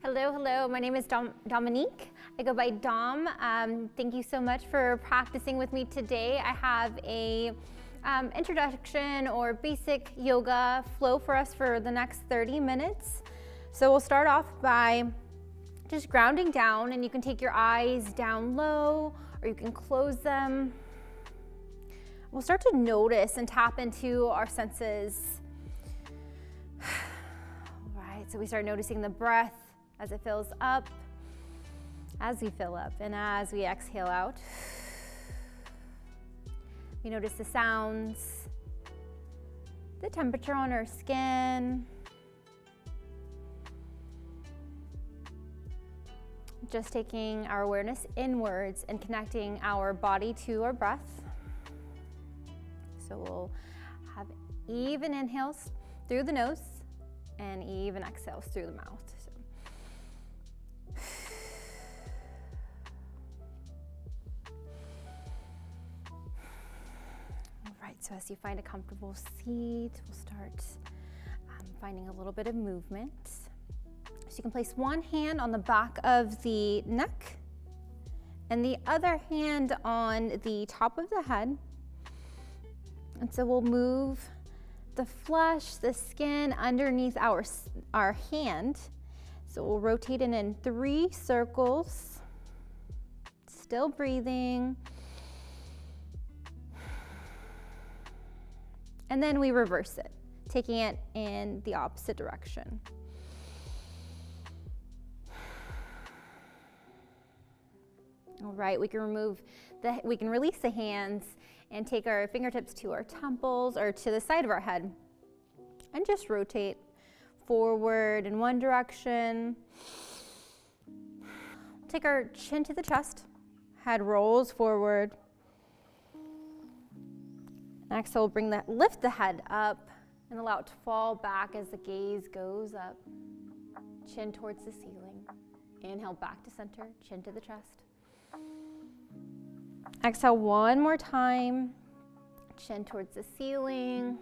Hello, my name is Dominique. I go by Dom. Thank you so much for practicing with me today. I have a introduction or basic yoga flow for us for the next 30 minutes. So we'll start off by just grounding down, and you can take your eyes down low or you can close them. We'll start to notice and tap into our senses. All right, so we start noticing the breath as it fills up, as we fill up, and as we exhale out. We notice the sounds, the temperature on our skin. Just taking our awareness inwards and connecting our body to our breath. So we'll have even inhales through the nose and even exhales through the mouth. So as you find a comfortable seat, we'll start finding a little bit of movement. So you can place one hand on the back of the neck and the other hand on the top of the head. And so we'll move the flesh, the skin underneath our hand. So we'll rotate it in 3 circles, still breathing. And then we reverse it, taking it in the opposite direction. All right, we can release the hands and take our fingertips to our temples or to the side of our head and just rotate forward in one direction. Take our chin to the chest, head rolls forward. Next, we'll lift the head up and allow it to fall back as the gaze goes up. Chin towards the ceiling. Inhale back to center, chin to the chest. Exhale one more time. Chin towards the ceiling.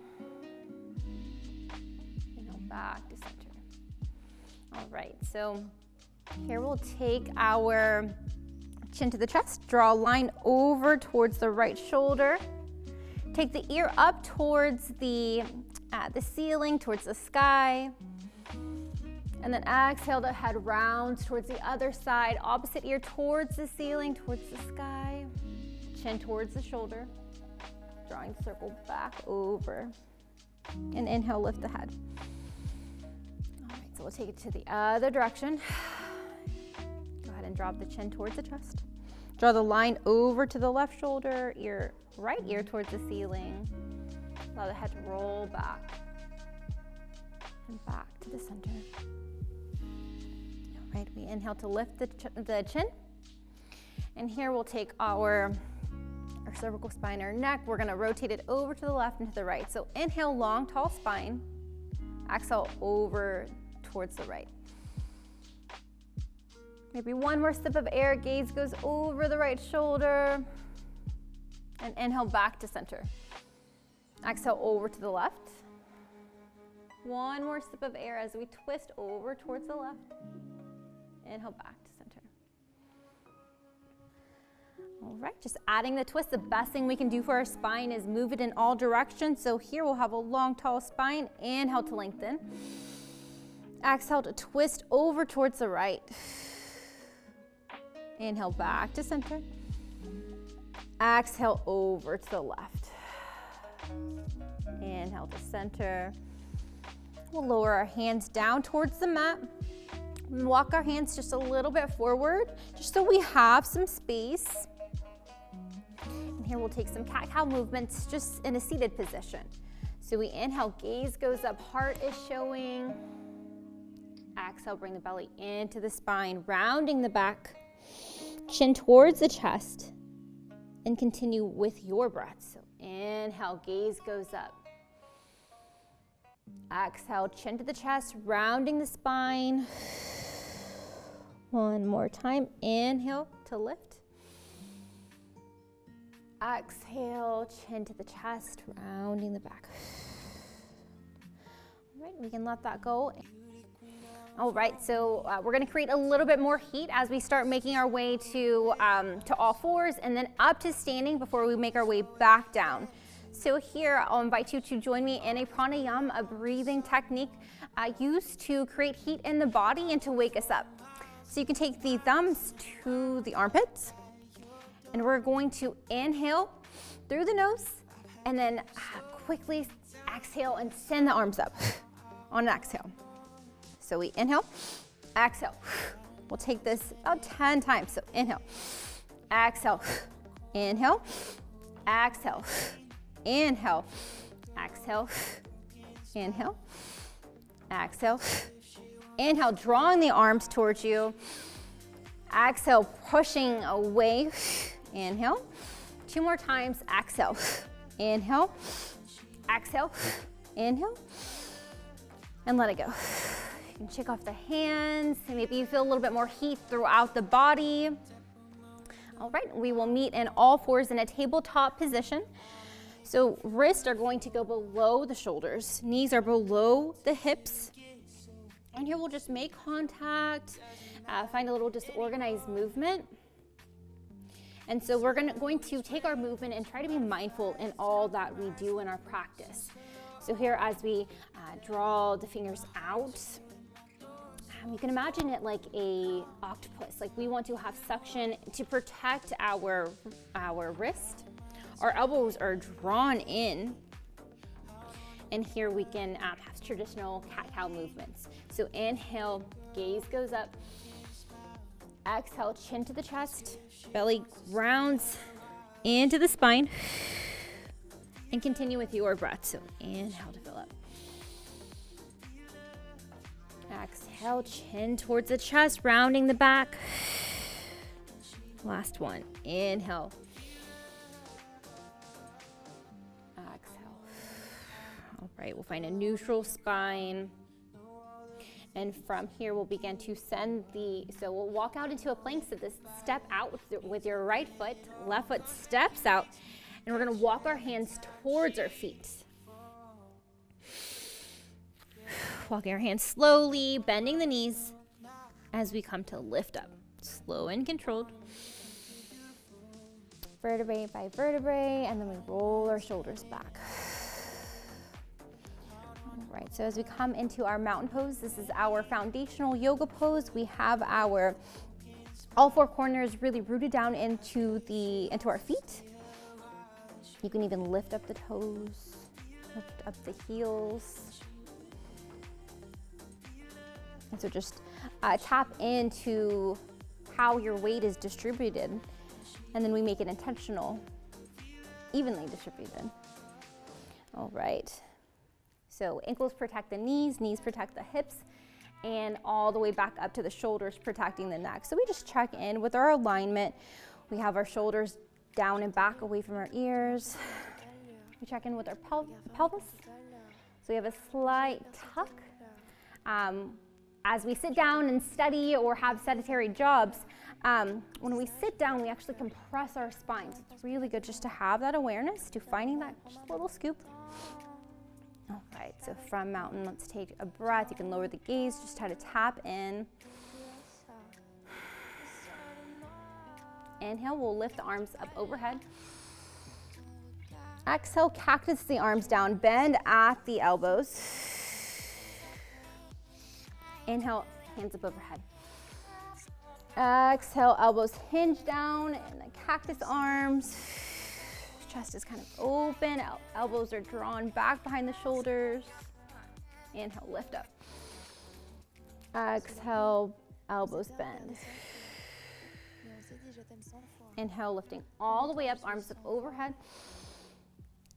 Inhale back to center. All right, so here we'll take our chin to the chest, draw a line over towards the right shoulder. Take the ear up towards the ceiling, towards the sky. And then exhale, the head rounds towards the other side, opposite ear towards the ceiling, towards the sky. Chin towards the shoulder, drawing the circle back over. And inhale, lift the head. All right, so we'll take it to the other direction. Go ahead and drop the chin towards the chest. Draw the line over to the left shoulder, right ear towards the ceiling. Allow the head to roll back and back to the center. All right, we inhale to lift the chin. And here we'll take our cervical spine, our neck. We're gonna rotate it over to the left and to the right. So inhale, long, tall spine. Exhale, over towards the right. Maybe one more sip of air, gaze goes over the right shoulder. And inhale back to center. Exhale over to the left. One more sip of air as we twist over towards the left. Inhale back to center. All right, just adding the twist. The best thing we can do for our spine is move it in all directions. So here we'll have a long, tall spine. Inhale to lengthen. Exhale to twist over towards the right. Inhale back to center. Exhale over to the left. Inhale to center. We'll lower our hands down towards the mat. And walk our hands just a little bit forward, just so we have some space. And here we'll take some cat-cow movements just in a seated position. So we inhale, gaze goes up, heart is showing. Exhale, bring the belly into the spine, rounding the back. Chin towards the chest, and continue with your breath. So inhale, gaze goes up. Exhale, chin to the chest, rounding the spine. One more time, inhale to lift. Exhale, chin to the chest, rounding the back. All right, we can let that go. All right, so we're gonna create a little bit more heat as we start making our way to all fours and then up to standing before we make our way back down. So here, I'll invite you to join me in a pranayama, a breathing technique used to create heat in the body and to wake us up. So you can take the thumbs to the armpits, and we're going to inhale through the nose, and then quickly exhale and send the arms up on an exhale. So we inhale, exhale. We'll take this about 10 times. So inhale, exhale, inhale, exhale, inhale, exhale, inhale, exhale, inhale, drawing the arms towards you. Exhale, pushing away. Inhale. 2 more times. Exhale, inhale, exhale, inhale, and let it go. You can shake off the hands. Maybe you feel a little bit more heat throughout the body. All right, we will meet in all fours in a tabletop position. So wrists are going to go below the shoulders. Knees are below the hips. And here we'll just make contact, find a little disorganized movement. And so we're going to take our movement and try to be mindful in all that we do in our practice. So here as we draw the fingers out, you can imagine it like a octopus. Like we want to have suction to protect our wrist. Our elbows are drawn in. And here we can have traditional cat-cow movements. So inhale, gaze goes up. Exhale, chin to the chest. Belly grounds into the spine. And continue with your breath. So inhale to fill up. Exhale, chin towards the chest, rounding the back. Last one. Inhale. Exhale. All right, we'll find a neutral spine. And from here, we'll begin to so we'll walk out into a plank. So this step out with your right foot, left foot steps out, and we're gonna walk our hands towards our feet. Walking our hands slowly, bending the knees as we come to lift up. Slow and controlled. Vertebrae by vertebrae, and then we roll our shoulders back. All right, so as we come into our mountain pose, this is our foundational yoga pose. We have our all four corners really rooted down into our feet. You can even lift up the toes, lift up the heels. And so just tap into how your weight is distributed, and then we make it intentional, evenly distributed. All right. So ankles protect the knees protect the hips, and all the way back up to the shoulders, protecting the neck. So we just check in with our alignment. We have our shoulders down and back away from our ears. We check in with our pelvis. So we have a slight tuck. As we sit down and study or have sedentary jobs, when we sit down, we actually compress our spine. So it's really good just to have that awareness, to finding that just little scoop. All right, so from mountain, let's take a breath. You can lower the gaze, just try to tap in. Inhale, we'll lift the arms up overhead. Exhale, cactus the arms down, bend at the elbows. Inhale, hands up overhead. Exhale, elbows hinge down, and the cactus arms. Chest is kind of open, elbows are drawn back behind the shoulders. Inhale, lift up. Exhale, elbows bend. Inhale, lifting all the way up, arms up overhead.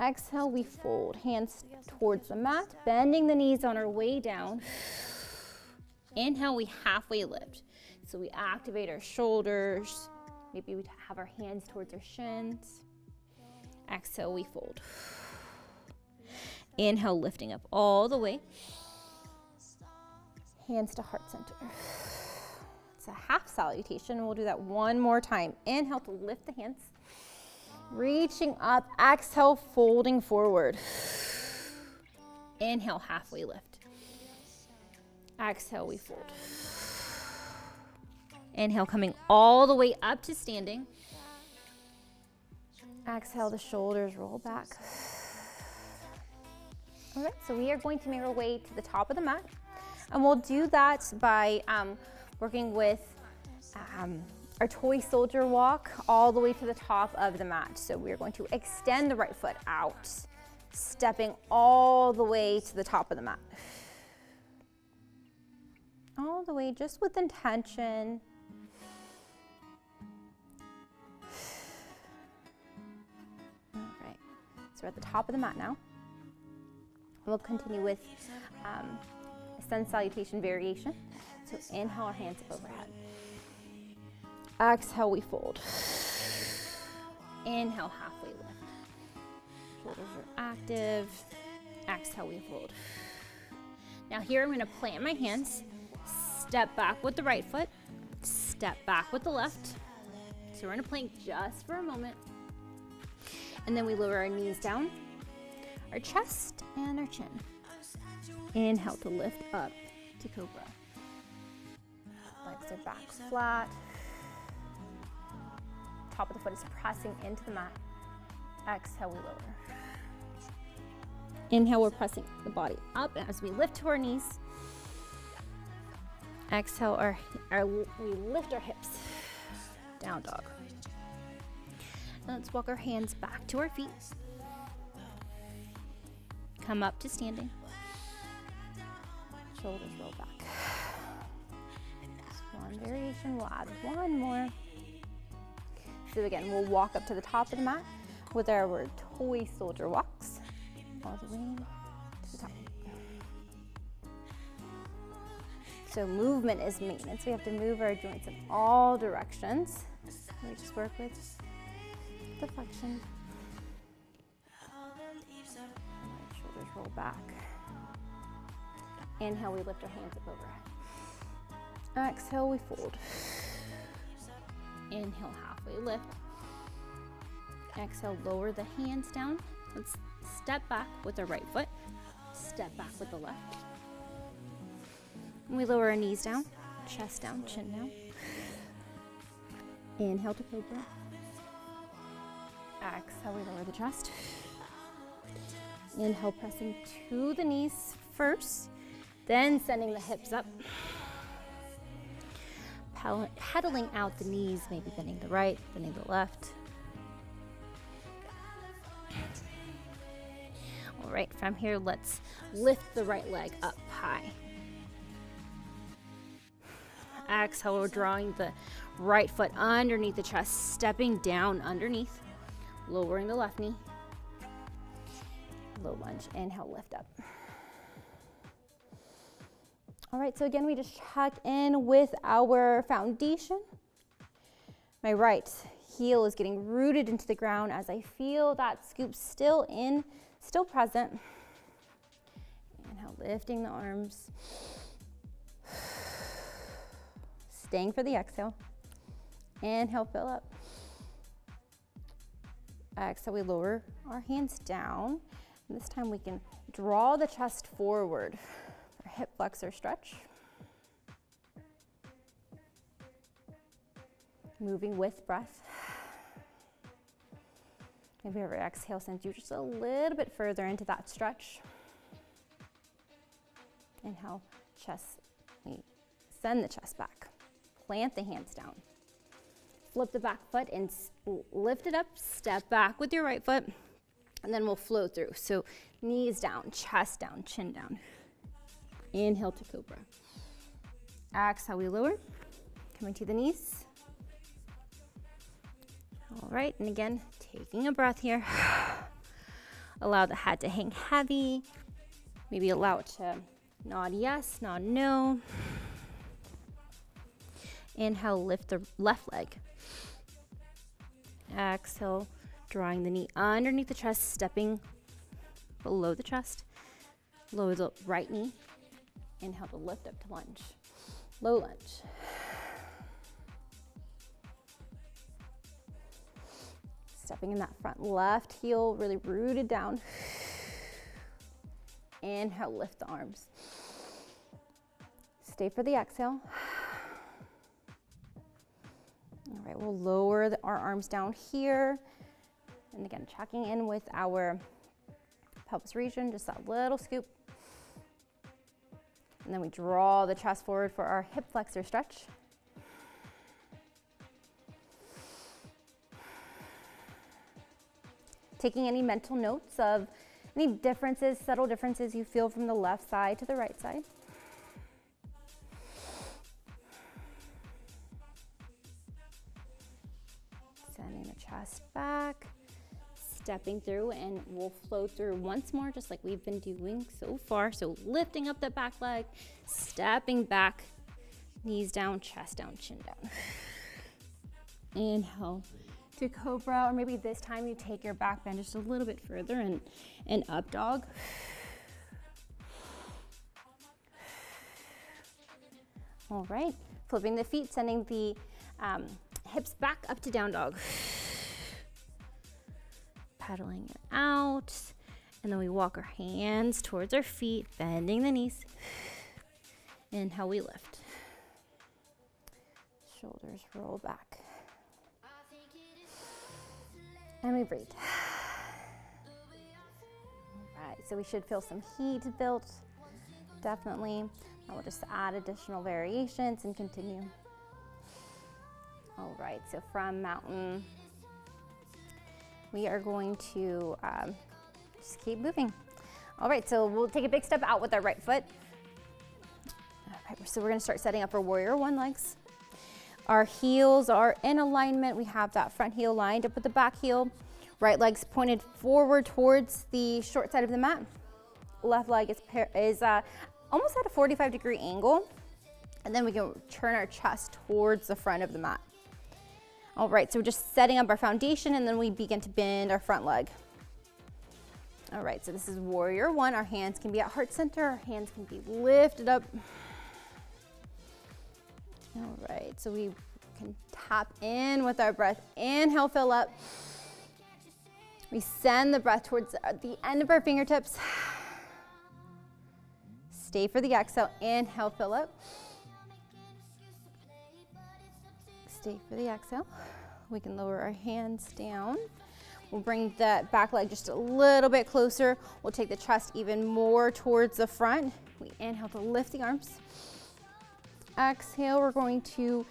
Exhale, we fold, hands towards the mat, bending the knees on our way down. Inhale, we halfway lift. So we activate our shoulders. Maybe we have our hands towards our shins. Exhale, we fold. Inhale, lifting up all the way. Hands to heart center. It's a half salutation. We'll do that one more time. Inhale to lift the hands. Reaching up. Exhale, folding forward. Inhale, halfway lift. Exhale, we fold. Inhale, coming all the way up to standing. Exhale, the shoulders roll back. All right, so we are going to make our way to the top of the mat. And we'll do that by working with our toy soldier walk all the way to the top of the mat. So we're going to extend the right foot out, stepping all the way to the top of the mat. All the way, just with intention. All right, so we're at the top of the mat now. We'll continue with a sun salutation variation. So inhale, our hands up overhead. Exhale, we fold. Inhale, halfway lift. Shoulders are active. Exhale, we fold. Now here I'm going to plant my hands, step back with the right foot, step back with the left. So we're going to plank just for a moment. And then we lower our knees down, our chest and our chin. Inhale to lift up to cobra. Legs are back flat. Top of the foot is pressing into the mat. Exhale, we lower. Inhale, we're pressing the body up as we lift to our knees. Exhale, we lift our hips. Down dog. Now let's walk our hands back to our feet. Come up to standing. Shoulders roll back. One variation, we'll add one more. So again, we'll walk up to the top of the mat with our toy soldier walks. All the way to the top. So movement is maintenance. We have to move our joints in all directions. We just work with deflection. Shoulders roll back. Inhale, we lift our hands up overhead. Exhale, we fold. Inhale, halfway lift. Exhale, lower the hands down. Let's step back with the right foot. Step back with the left. And we lower our knees down, chest down, chin down. Inhale to cobra. Exhale, we lower the chest. Inhale, pressing to the knees first, then sending the hips up. Pedaling out the knees, maybe bending the right, bending the left. All right, from here, let's lift the right leg up high. Exhale, we're drawing the right foot underneath the chest, stepping down underneath, lowering the left knee. Low lunge, inhale, lift up. All right, so again, we just check in with our foundation. My right heel is getting rooted into the ground as I feel that scoop still in, still present. Inhale, lifting the arms. Staying for the exhale. Inhale, fill up. Exhale, we lower our hands down. And this time we can draw the chest forward. Our hip flexor stretch. Moving with breath. Maybe our exhale sends you just a little bit further into that stretch. Inhale, chest, we send the chest back. Plant the hands down. Flip the back foot and lift it up, step back with your right foot, and then we'll flow through. So knees down, chest down, chin down. Inhale to cobra. Exhale, we lower, coming to the knees. All right, and again, taking a breath here. Allow the head to hang heavy. Maybe allow it to nod yes, nod no. Inhale, lift the left leg. Exhale, drawing the knee underneath the chest, stepping below the chest. Lower the right knee. Inhale to lift up to lunge. Low lunge. Stepping in that front left heel, really rooted down. Inhale, lift the arms. stay for the exhale. All right, we'll lower our arms down here. And again, checking in with our pelvis region, just that little scoop. And then we draw the chest forward for our hip flexor stretch. Taking any mental notes of any differences, subtle differences you feel from the left side to the right side. Sending the chest back, stepping through, and we'll flow through once more, just like we've been doing so far. So lifting up the back leg, stepping back, knees down, chest down, chin down. Inhale to cobra, or maybe this time you take your back bend just a little bit further and up dog. All right, flipping the feet, sending the hips back up to down dog. Pedaling it out, and then we walk our hands towards our feet, bending the knees. Inhale, we lift. Shoulders roll back. And we breathe. All right, so we should feel some heat built, definitely. And we'll just add additional variations and continue. All right, so from mountain, we are going to just keep moving. All right, so we'll take a big step out with our right foot. All right, so we're gonna start setting up for warrior one legs. Our heels are in alignment. We have that front heel lined up with the back heel. Right leg's pointed forward towards the short side of the mat. Left leg is almost at a 45-degree angle. And then we can turn our chest towards the front of the mat. All right, so we're just setting up our foundation, and then we begin to bend our front leg. All right, so this is warrior one. Our hands can be at heart center. Our hands can be lifted up. All right, so we can tap in with our breath. Inhale, fill up. We send the breath towards the end of our fingertips. Stay for the exhale. Inhale, fill up. Stay for the exhale. We can lower our hands down. We'll bring that back leg just a little bit closer. We'll take the chest even more towards the front. We inhale to lift the arms. Exhale, we're going to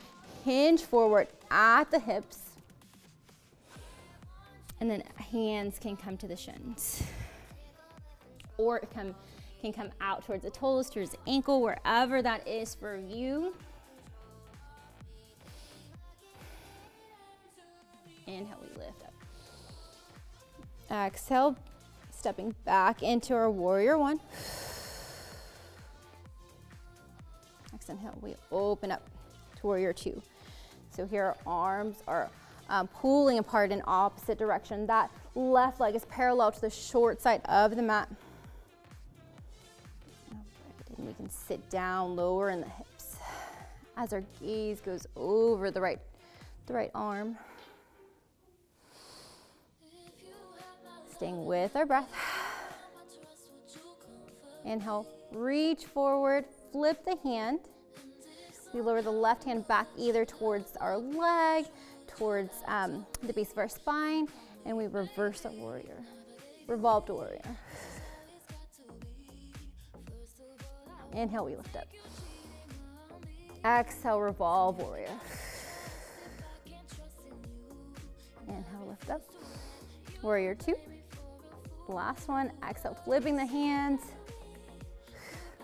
hinge forward at the hips. And then hands can come to the shins. Or it can come out towards the toes, towards the ankle, wherever that is for you. Inhale, we lift up. Exhale, stepping back into our warrior one. Exhale, we open up to warrior two. So here our arms are pulling apart in opposite direction. That left leg is parallel to the short side of the mat. All right, and we can sit down, lower in the hips as our gaze goes over the right arm. Staying with our breath. Inhale, reach forward, flip the hand. We lower the left hand back either towards our leg, towards the base of our spine, and we reverse our warrior. Revolved warrior. Inhale, we lift up. Exhale, revolve warrior. Inhale, lift up. Warrior two. Last one, exhale, flipping the hands.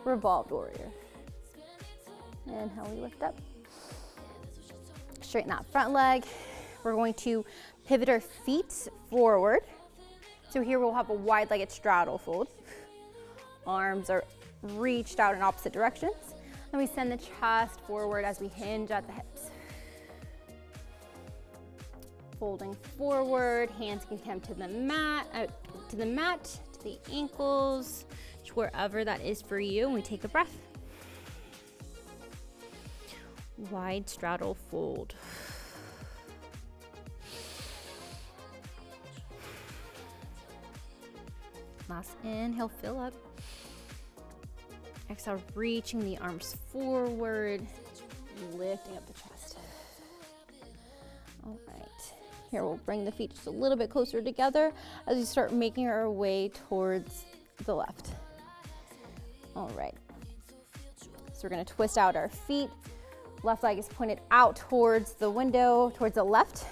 Revolved warrior. Inhale, we lift up. Straighten that front leg. We're going to pivot our feet forward. So here we'll have a wide-legged straddle fold. Arms are reached out in opposite directions. And we send the chest forward as we hinge at the hips. Folding forward, hands can come to the mat, to the ankles, wherever that is for you. And we take a breath. Wide straddle fold. Last inhale, fill up. Exhale, reaching the arms forward, lifting up the chest. All right, here we'll bring the feet just a little bit closer together as we start making our way towards the left. All right, so we're gonna twist out our feet. Left leg is pointed out towards the window, towards the left,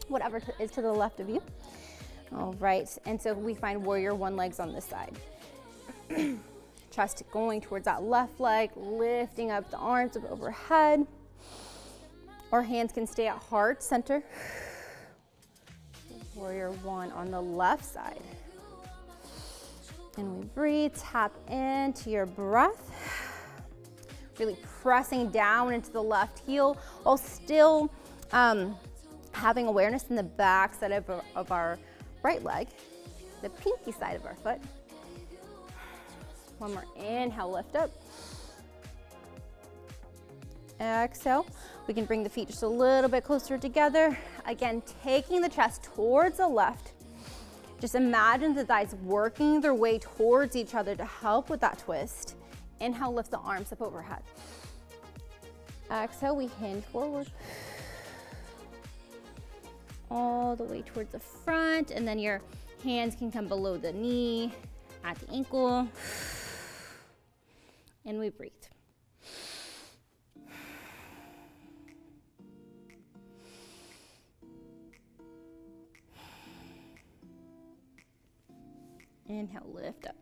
whatever is to the left of you. All right, and so we find warrior one legs on this side. Chest going towards that left leg, lifting up the arms up overhead. Our hands can stay at heart center. Warrior one on the left side. And we breathe, tap into your breath. Really pressing down into the left heel while still having awareness in the back side of our right leg, the pinky side of our foot. One more inhale, lift up. Exhale. We can bring the feet just a little bit closer together. Again, taking the chest towards the left. Just imagine the thighs working their way towards each other to help with that twist. Inhale, lift the arms up overhead. Exhale, we hinge forward. All the way towards the front, and then your hands can come below the knee, at the ankle. And we breathe. Inhale, lift up.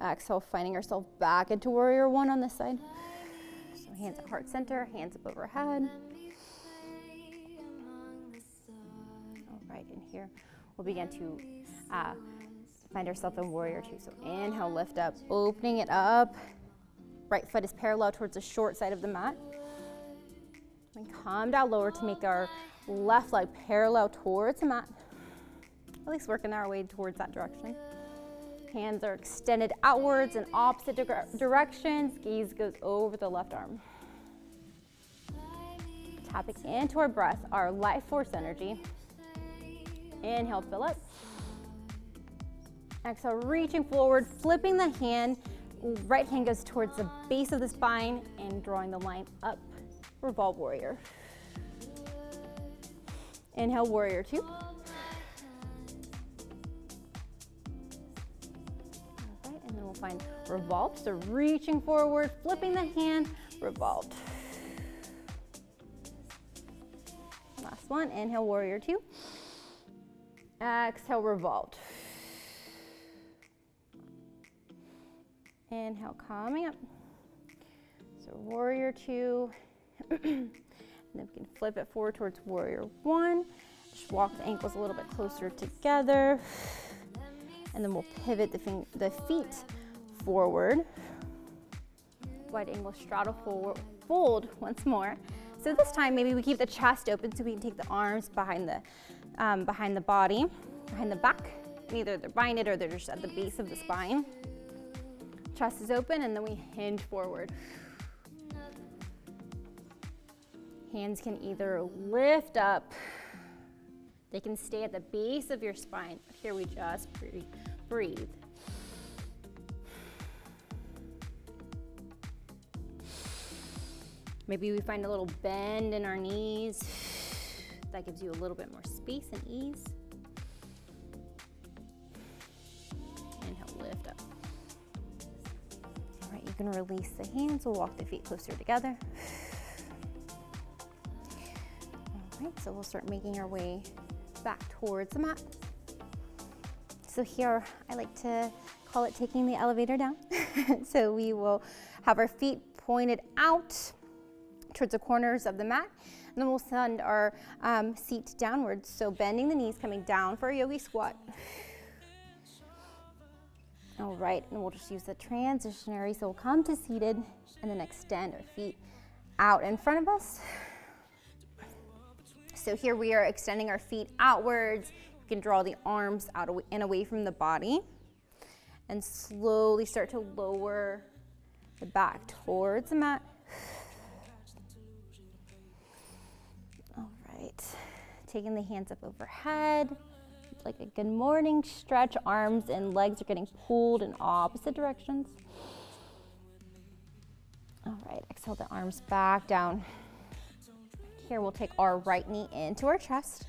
Exhale, finding ourselves back into warrior one on this side. So hands at heart center, hands up overhead. All right, and here we'll begin to find ourselves in warrior two. So inhale, lift up, opening it up. Right foot is parallel towards the short side of the mat. And come down lower to make our left leg parallel towards the mat. At least working our way towards that direction. Hands are extended outwards in opposite directions. Gaze goes over the left arm. Tapping into our breath, our life force energy. Inhale, fill up. Exhale, reaching forward, flipping the hand. Right hand goes towards the base of the spine and drawing the line up. Revolve warrior. Inhale, warrior two. And then we'll find revolve. So reaching forward, flipping the hand, revolved. Last one, inhale, warrior two. Exhale, revolved. Inhale, coming up. So warrior two. And then we can flip it forward towards warrior one. Just walk the ankles a little bit closer together. And then we'll pivot the feet forward. Wide angle straddle fold once more. So this time maybe we keep the chest open so we can take the arms behind the body, behind the back. And either they're behind it or they're just at the base of the spine. Chest is open and then we hinge forward. Hands can either lift up, they can stay at the base of your spine. Here we just breathe. Maybe we find a little bend in our knees. That gives you a little bit more space and ease. Inhale, lift up. All right, you can release the hands. We'll walk the feet closer together. All right, so we'll start making our way back towards the mat. So here, I like to call it taking the elevator down. So we will have our feet pointed out towards the corners of the mat, and then we'll send our seat downwards. So bending the knees, coming down for a yogi squat. All right, and we'll just use the transitionary. So we'll come to seated and then extend our feet out in front of us. So here we are extending our feet outwards. You can draw the arms out and away from the body and slowly start to lower the back towards the mat. All right, taking the hands up overhead, like a good morning stretch. Arms and legs are getting pulled in opposite directions. All right, exhale the arms back down. Here we'll take our right knee into our chest.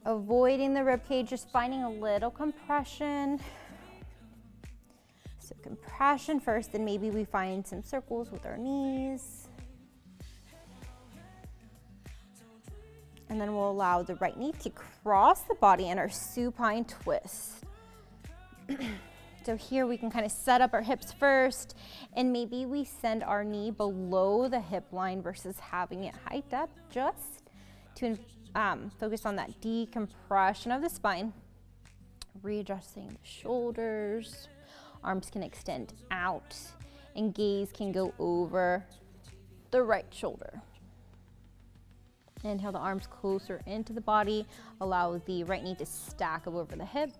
Avoiding the rib cage, just finding a little compression. So compression first, then maybe we find some circles with our knees. And then we'll allow the right knee to cross the body in our supine twist. So here we can kind of set up our hips first, and maybe we send our knee below the hip line versus having it hiked up, just to focus on that decompression of the spine. Readjusting the shoulders, arms can extend out, and gaze can go over the right shoulder. Inhale the arms closer into the body, allow the right knee to stack up over the hip.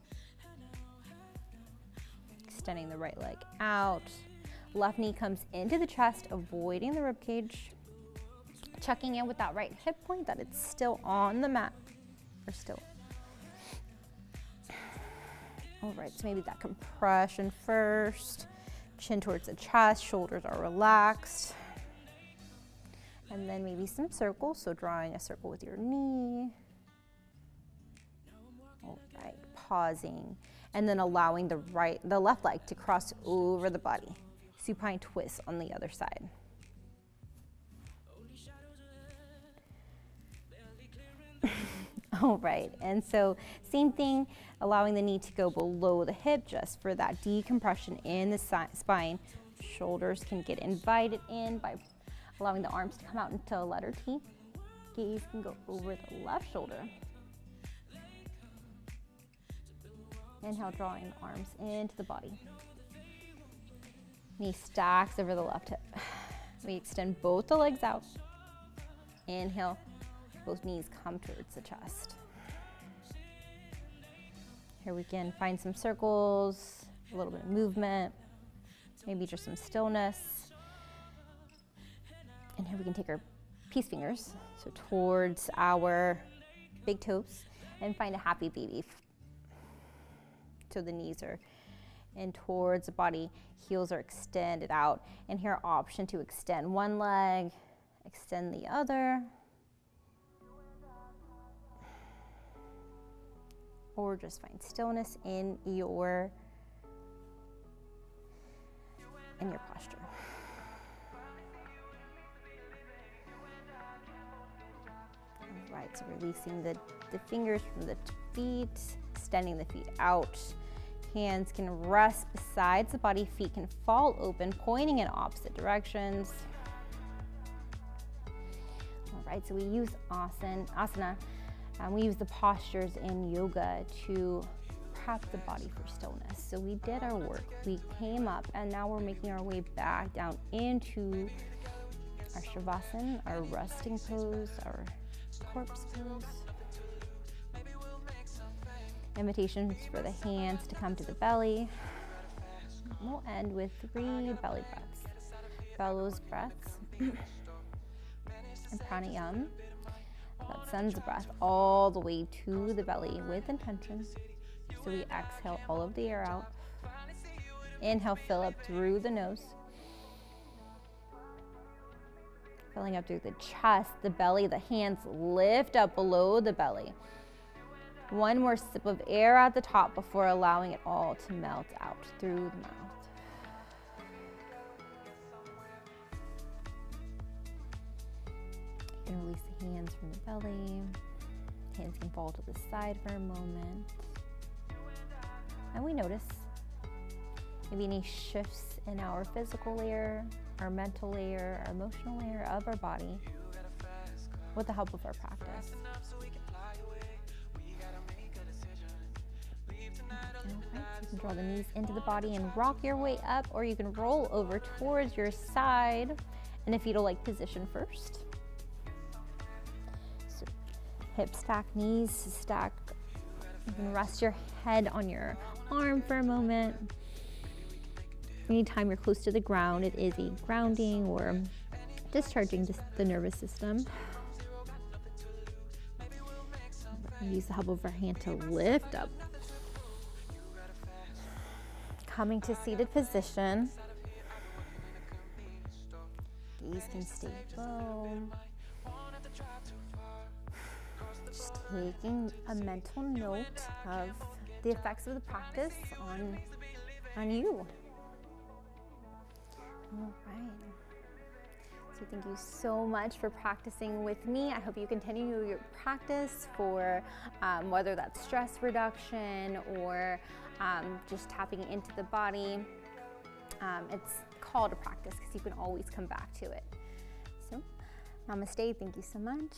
Extending the right leg out. Left knee comes into the chest, avoiding the rib cage. Checking in with that right hip point, that it's still on the mat, or still. All right, so maybe that compression first. Chin towards the chest, shoulders are relaxed. And then maybe some circles, so drawing a circle with your knee. All right, pausing. And then allowing the left leg to cross over the body. Supine twist on the other side. All right, and so same thing, allowing the knee to go below the hip just for that decompression in the spine. Shoulders can get invited in by allowing the arms to come out into a letter T. Gaze can go over the left shoulder. Inhale, drawing the arms into the body. Knee stacks over the left hip. We extend both the legs out. Inhale, both knees come towards the chest. Here we can find some circles, a little bit of movement, maybe just some stillness. And here we can take our peace fingers, so towards our big toes, and find a happy baby. So the knees are in towards the body, heels are extended out, and here option to extend one leg, extend the other, or just find stillness in your posture. All right, so releasing the fingers from the feet, extending the feet out. Hands can rest beside the body, feet can fall open, pointing in opposite directions. All right, so we use asana. We use the postures in yoga to prep the body for stillness. So we did our work, we came up, and now we're making our way back down into our shavasana, our resting pose, our corpse pose. Invitations for the hands to come to the belly. We'll end with 3 belly breaths. Bellows breaths and pranayama. That sends the breath all the way to the belly with intention. So we exhale all of the air out. Inhale, fill up through the nose. Filling up through the chest, the belly, the hands lift up below the belly. One more sip of air at the top before allowing it all to melt out through the mouth. You can release the hands from the belly. Hands can fall to the side for a moment. And we notice maybe any shifts in our physical layer, our mental layer, our emotional layer of our body with the help of our practice. You can draw the knees into the body and rock your way up, or you can roll over towards your side in a fetal-like position first. So hips stack, knees stack. You can rest your head on your arm for a moment. Anytime you're close to the ground, it is a grounding or discharging the nervous system. Use the help of our hand to lift up. Coming to seated position. Gaze can stay low. Just taking a mental note of the effects of the practice on you. All right. So thank you so much for practicing with me. I hope you continue your practice for whether that's stress reduction or just tapping into the body. It's called a practice because you can always come back to it. So namaste, thank you so much.